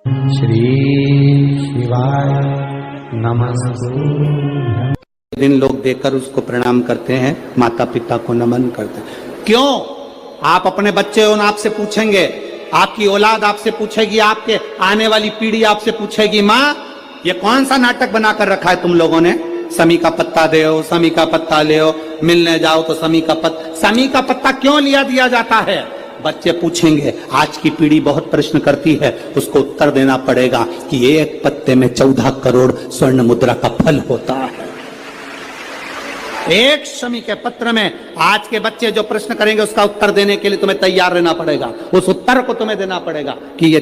श्री शिवाय नमः। दिन लोग देखकर उसको प्रणाम करते हैं, माता पिता को नमन करते हैं। क्यों? आप अपने बच्चे हो, आपसे पूछेंगे, आपकी औलाद आपसे पूछेगी, आपके आने वाली पीढ़ी आपसे पूछेगी, माँ ये कौन सा नाटक बनाकर रखा है तुम लोगों ने? समी का पत्ता दे, समी का पत्ता ले, मिलने जाओ तो समी का पत्ता क्यों लिया दिया जाता है? बच्चे पूछेंगे। आज की पीढ़ी बहुत प्रश्न करती है, उसको उत्तर देना पड़ेगा कि एक पत्ते में 14 करोड़ स्वर्ण मुद्रा का फल होता है। एक शमी के पत्र में आज के बच्चे जो प्रश्न करेंगे उसका उत्तर देने के लिए तुम्हें तैयार रहना पड़ेगा। उस उत्तर को तुम्हें देना पड़ेगा कि ये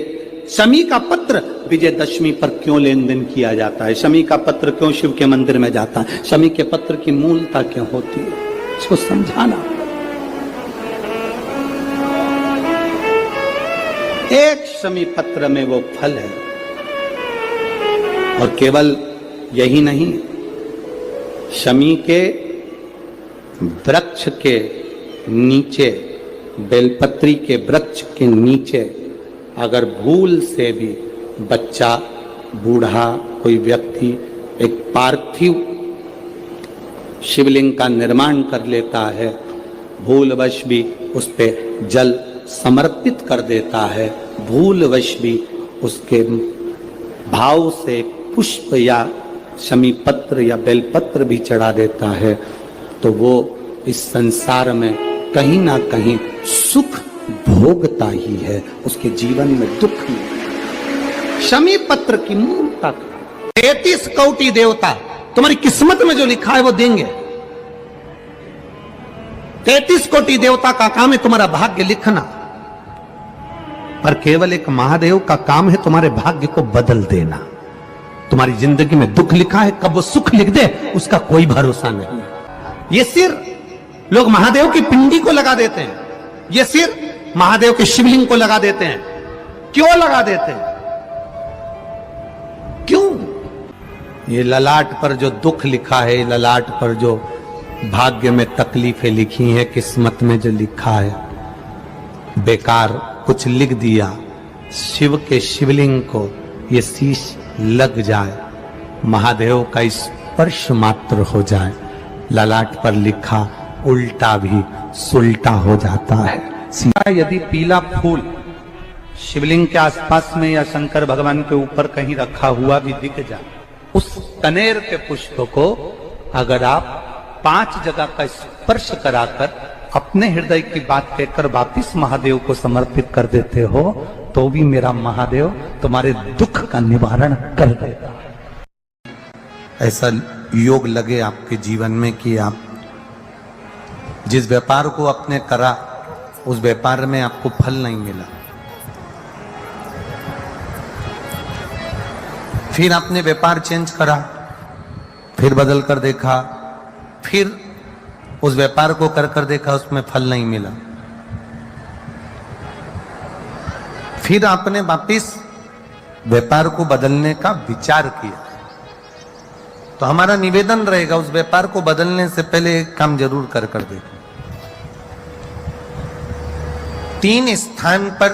शमी का पत्र विजयदशमी पर क्यों लेन देन किया जाता है, शमी का पत्र क्यों शिव के मंदिर में जाता है, शमी के पत्र की मूलता क्यों होती है, इसको समझाना। एक शमी पत्र में वो फल है। और केवल यही नहीं, शमी के वृक्ष के नीचे, बेलपत्री के वृक्ष के नीचे अगर भूल से भी बच्चा, बूढ़ा, कोई व्यक्ति एक पार्थिव शिवलिंग का निर्माण कर लेता है, भूलवश भी उस पे जल समर्पित कर देता है, भूलवश भी उसके भाव से पुष्प या शमी पत्र या बेलपत्र भी चढ़ा देता है, तो वो इस संसार में कहीं ना कहीं सुख भोगता ही है, उसके जीवन में दुख नहीं। शमी पत्र की मूलता 33 कोटि देवता तुम्हारी किस्मत में जो लिखा है वो देंगे। 33 कोटि देवता का काम है तुम्हारा भाग्य लिखना, पर केवल एक महादेव का काम है तुम्हारे भाग्य को बदल देना। तुम्हारी जिंदगी में दुख लिखा है, कब वो सुख लिख दे उसका कोई भरोसा नहीं। ये सिर लोग महादेव की पिंडी को लगा देते हैं, ये सिर महादेव के शिवलिंग को लगा देते हैं। क्यों लगा देते हैं? क्यों? ये ललाट पर जो दुख लिखा है, ललाट पर जो भाग्य में तकलीफें लिखी हैं, किस्मत में जो लिखा है, बेकार कुछ लिख दिया, शिव के शिवलिंग को ये शीश लग जाए, महादेव का स्पर्श मात्र हो जाए, ललाट पर लिखा उल्टा भी सुल्टा हो जाता है। यदि पीला फूल शिवलिंग के आसपास में या शंकर भगवान के ऊपर कहीं रखा हुआ भी दिख जाए, उस कनेर के पुष्प को अगर आप 5 जगह का स्पर्श कराकर अपने हृदय की बात कहकर वापिस महादेव को समर्पित कर देते हो, तो भी मेरा महादेव तुम्हारे दुख का निवारण कर देगा। ऐसा योग लगे आपके जीवन में कि आप जिस व्यापार को आपने करा उस व्यापार में आपको फल नहीं मिला, फिर आपने व्यापार चेंज करा, फिर बदल कर देखा, फिर उस व्यापार को कर देखा, उसमें फल नहीं मिला, फिर आपने वापिस व्यापार को बदलने का विचार किया, तो हमारा निवेदन रहेगा उस व्यापार को बदलने से पहले एक काम जरूर कर देखो। 3 स्थान पर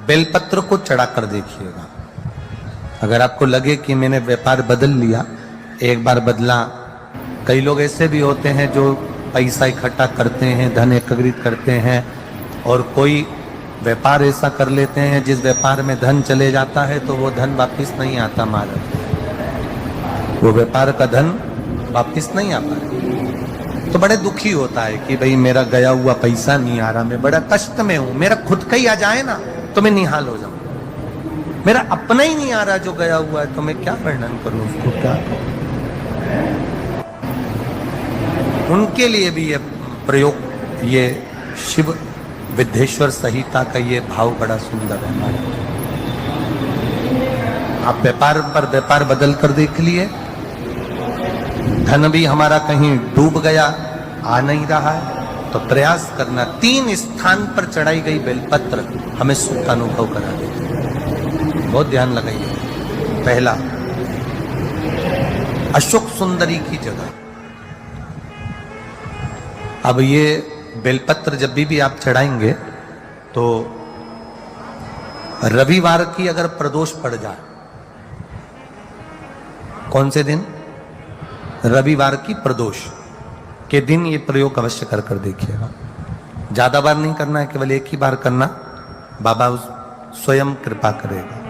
बेलपत्र को चढ़ाकर देखिएगा। अगर आपको लगे कि मैंने व्यापार बदल लिया, एक बार बदला, कई लोग ऐसे भी होते हैं जो पैसा इकट्ठा करते हैं, धन एकत्रित करते हैं, और कोई व्यापार ऐसा कर लेते हैं जिस व्यापार में धन चले जाता है तो वो धन वापिस नहीं आता, महाराज वो व्यापार का धन वापिस नहीं आता है, तो बड़े दुखी होता है कि भाई मेरा गया हुआ पैसा नहीं आ रहा, मैं बड़ा कष्ट में हूं, मेरा खुद का ही आ जाए ना तो मैं निहाल हो जाऊं, मेरा अपना ही नहीं आ रहा जो गया हुआ है, तो मैं क्या वर्णन करूं उसको, क्या उनके लिए भी ये प्रयोग, ये शिव विद्येश्वर संहिता का ये भाव बड़ा सुंदर है हमारा। आप व्यापार पर व्यापार बदल कर देख लिए, धन भी हमारा कहीं डूब गया, आ नहीं रहा है, तो प्रयास करना 3 स्थान पर चढ़ाई गई बेलपत्र हमें सुख का अनुभव करा देती है। बहुत ध्यान लगाइए। पहला, अशोक सुंदरी की जगह। अब ये बेलपत्र जब भी आप चढ़ाएंगे तो रविवार की अगर प्रदोष पड़ जाए, कौन से दिन? रविवार की प्रदोष के दिन ये प्रयोग अवश्य कर देखिएगा। ज्यादा बार नहीं करना है, केवल एक ही बार करना, बाबा स्वयं कृपा करेगा।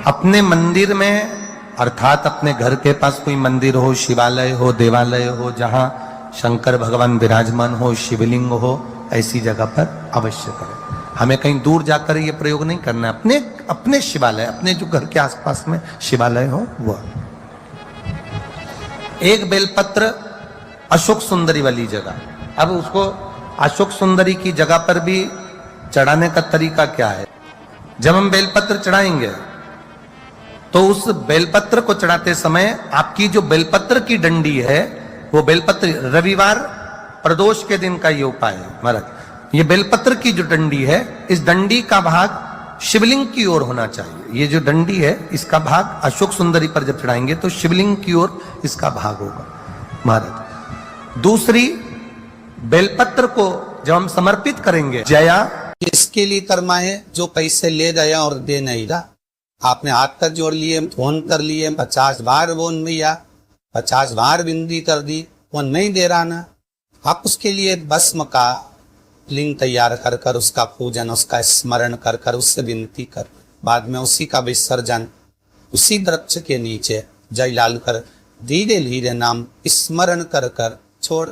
अपने मंदिर में, अर्थात अपने घर के पास कोई मंदिर हो, शिवालय हो, देवालय हो, जहां शंकर भगवान विराजमान हो, शिवलिंग हो, ऐसी जगह पर अवश्य करें। हमें कहीं दूर जाकर ये प्रयोग नहीं करना है, अपने अपने शिवालय, अपने जो घर के आसपास में शिवालय हो वह। एक बेलपत्र अशोक सुंदरी वाली जगह, अब उसको अशोक सुंदरी की जगह पर भी चढ़ाने का तरीका क्या है? जब हम बेलपत्र चढ़ाएंगे तो उस बेलपत्र को चढ़ाते समय आपकी जो बेलपत्र की डंडी है, वो बेलपत्र, रविवार प्रदोष के दिन का ये उपाय है महाराज। ये बेलपत्र की जो डंडी है, इस डंडी का भाग शिवलिंग की ओर होना चाहिए। ये जो डंडी है, इसका भाग अशोक सुंदरी पर जब चढ़ाएंगे तो शिवलिंग की ओर इसका भाग होगा महाराज। दूसरी, बेलपत्र को जब हम समर्पित करेंगे, जया इसके लिए कर्मा है जो पैसे ले गया और दे नहीं रहा। आपने हाथ तक जोड़ लिए, फोन कर लिए, 50 बार बोन भैया, 50 बार विनती कर दी, वो नहीं दे रहा ना। आप उसके लिए भस्म का लिंग तैयार कर कर उसका पूजन, उसका स्मरण कर कर उससे विनती कर, बाद में उसी का विसर्जन उसी वृक्ष के नीचे जयलाल कर धीरे धीरे नाम स्मरण कर कर छोड़।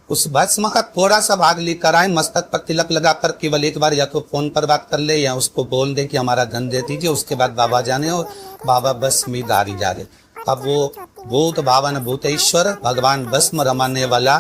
उस भस्म का थोड़ा सा भाग लेकर आए, मस्तक पर तिलक लगाकर केवल एक बार या तो फोन पर बात कर ले या उसको बोल दे कि हमारा धन दे दीजिए, उसके बाद बाबा जाने और बाबा भस्मी दारी जा रहे। अब वो भूत भावन भूतेश्वर भगवान भस्म रमाने वाला